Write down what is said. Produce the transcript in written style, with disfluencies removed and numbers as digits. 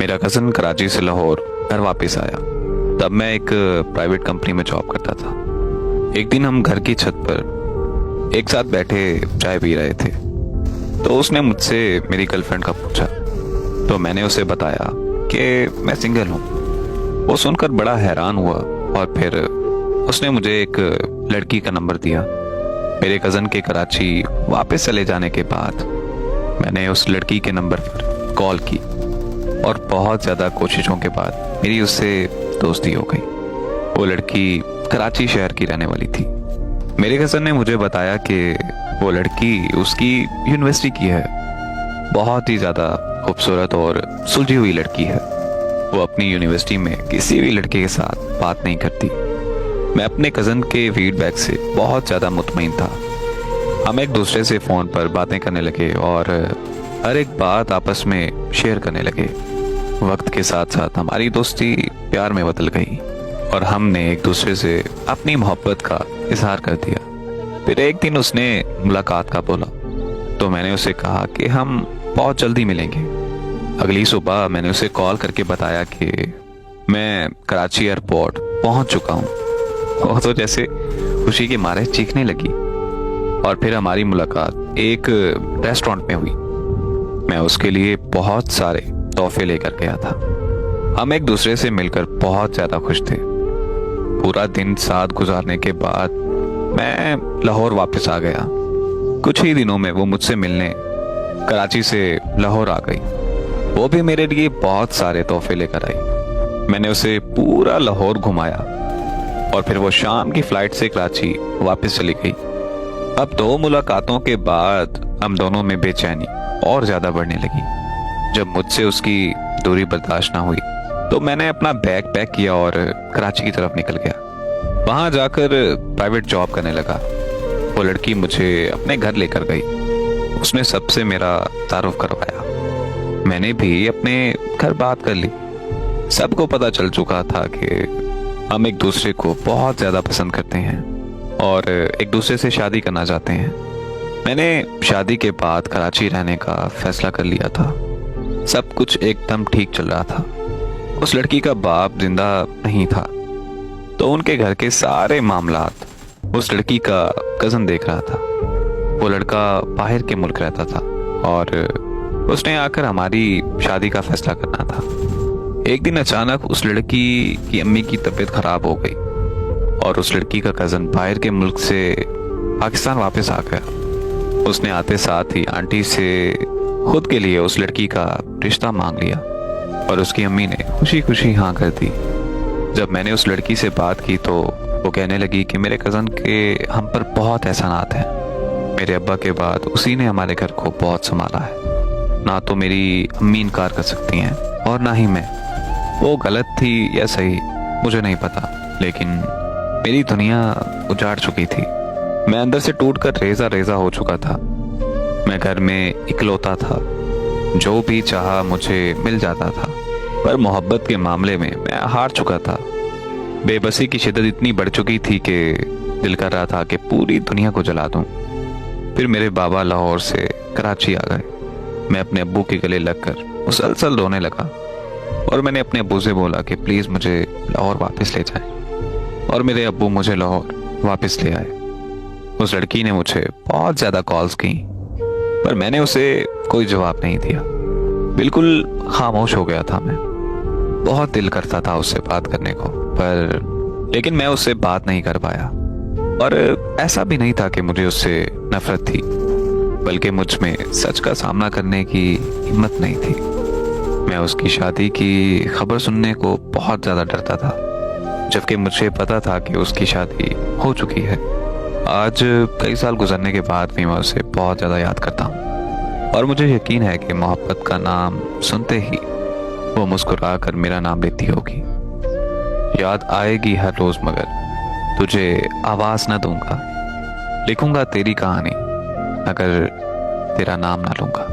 मेरा कज़न कराची से लाहौर घर वापस आया। तब मैं एक प्राइवेट कंपनी में जॉब करता था। एक दिन हम घर की छत पर एक साथ बैठे चाय पी रहे थे, तो उसने मुझसे मेरी गर्लफ्रेंड का पूछा। तो मैंने उसे बताया कि मैं सिंगल हूँ। वो सुनकर बड़ा हैरान हुआ और फिर उसने मुझे एक लड़की का नंबर दिया। मेरे कज़न के कराची वापस चले जाने के बाद मैंने उस लड़की के नंबर पर कॉल की और बहुत ज़्यादा कोशिशों के बाद मेरी उससे दोस्ती हो गई। वो लड़की कराची शहर की रहने वाली थी। मेरे कज़न ने मुझे बताया कि वो लड़की उसकी यूनिवर्सिटी की है। बहुत ही ज़्यादा खूबसूरत और सुलझी हुई लड़की है। वो अपनी यूनिवर्सिटी में किसी भी लड़के के साथ बात नहीं करती। मैं अपने कज़न के फीडबैक से बहुत ज़्यादा मुतमईन था। हम एक दूसरे से फ़ोन पर बातें करने लगे और हर एक बात आपस में शेयर करने लगे। वक्त के साथ साथ हमारी दोस्ती प्यार में बदल गई और हमने एक दूसरे से अपनी मोहब्बत का इजहार कर दिया। फिर एक दिन उसने मुलाकात का बोला, तो मैंने उसे कहा कि हम बहुत जल्दी मिलेंगे। अगली सुबह मैंने उसे कॉल करके बताया कि मैं कराची एयरपोर्ट पहुंच चुका हूं। वो तो जैसे खुशी के मारे चीखने लगी। और फिर हमारी मुलाकात एक रेस्टोरेंट में हुई। मैं उसके लिए बहुत सारे तोहफे लेकर गया था। हम एक दूसरे से मिलकर बहुत ज्यादा खुश थे। पूरा दिन साथ गुजारने के बाद मैं लाहौर वापस आ गया। कुछ ही दिनों में वो मुझसे मिलने कराची से लाहौर आ गई। वो भी मेरे लिए बहुत सारे तोहफे लेकर आई। मैंने उसे पूरा लाहौर घुमाया और फिर वो शाम की फ्लाइट से कराची वापस चली गई। अब 2 मुलाकातों के बाद हम दोनों में बेचैनी और ज्यादा बढ़ने लगी। जब मुझसे उसकी दूरी बर्दाश्त ना हुई तो मैंने अपना बैग पैक किया और कराची की तरफ निकल गया। वहां जाकर प्राइवेट जॉब करने लगा। वो लड़की मुझे अपने घर लेकर गई। उसने सबसे मेरा तारुफ करवाया। मैंने भी अपने घर बात कर ली। सबको पता चल चुका था कि हम एक दूसरे को बहुत ज्यादा पसंद करते हैं और एक दूसरे से शादी करना चाहते हैं। मैंने शादी के बाद कराची रहने का फैसला कर लिया था। सब कुछ एकदम ठीक चल रहा था। उस लड़की का बाप जिंदा नहीं था, तो उनके घर के सारे मामलात उस लड़की का कज़न देख रहा था। वो लड़का बाहर के मुल्क रहता था और उसने आकर हमारी शादी का फैसला करना था। एक दिन अचानक उस लड़की की अम्मी की तबीयत खराब हो गई और उस लड़की का कज़न बाहर के मुल्क से पाकिस्तान वापस आ गया। उसने आते साथ ही आंटी से खुद के लिए उस लड़की का रिश्ता मांग लिया और उसकी अम्मी ने खुशी खुशी हाँ कर दी। जब मैंने उस लड़की से बात की तो वो कहने लगी कि मेरे कज़न के हम पर बहुत एहसानात हैं। मेरे अब्बा के बाद उसी ने हमारे घर को बहुत संभाला है। ना तो मेरी अम्मी इनकार कर सकती हैं और ना ही मैं। वो गलत थी या सही मुझे नहीं पता, लेकिन मेरी दुनिया उजाड़ चुकी थी। मैं अंदर से टूटकर रेजा रेजा हो चुका था। मैं घर में इकलौता था। जो भी चाहा मुझे मिल जाता था, पर मोहब्बत के मामले में मैं हार चुका था। बेबसी की शिद्दत इतनी बढ़ चुकी थी कि दिल कर रहा था कि पूरी दुनिया को जला दूं। फिर मेरे बाबा लाहौर से कराची आ गए। मैं अपने अब्बू के गले लगकर मुसलसल रोने लगा और मैंने अपने अब्बू से बोला कि प्लीज़ मुझे लाहौर वापस ले जाएं। और मेरे अब्बू मुझे लाहौर वापस ले आए। उस लड़की ने मुझे बहुत ज़्यादा कॉल्स की, पर मैंने उसे कोई जवाब नहीं दिया। बिल्कुल खामोश हो गया था मैं। बहुत दिल करता था उससे बात करने को, लेकिन मैं उससे बात नहीं कर पाया। और ऐसा भी नहीं था कि मुझे उससे नफरत थी, बल्कि मुझ में सच का सामना करने की हिम्मत नहीं थी। मैं उसकी शादी की खबर सुनने को बहुत ज़्यादा डरता था, जबकि मुझे पता था कि उसकी शादी हो चुकी है। आज कई साल गुजरने के बाद भी मैं उसे बहुत ज़्यादा याद करता हूँ और मुझे यकीन है कि मोहब्बत का नाम सुनते ही वो मुस्कुरा कर मेरा नाम लेती होगी। याद आएगी हर रोज़, मगर तुझे आवाज़ न दूंगा। लिखूंगा तेरी कहानी, अगर तेरा नाम ना लूंगा।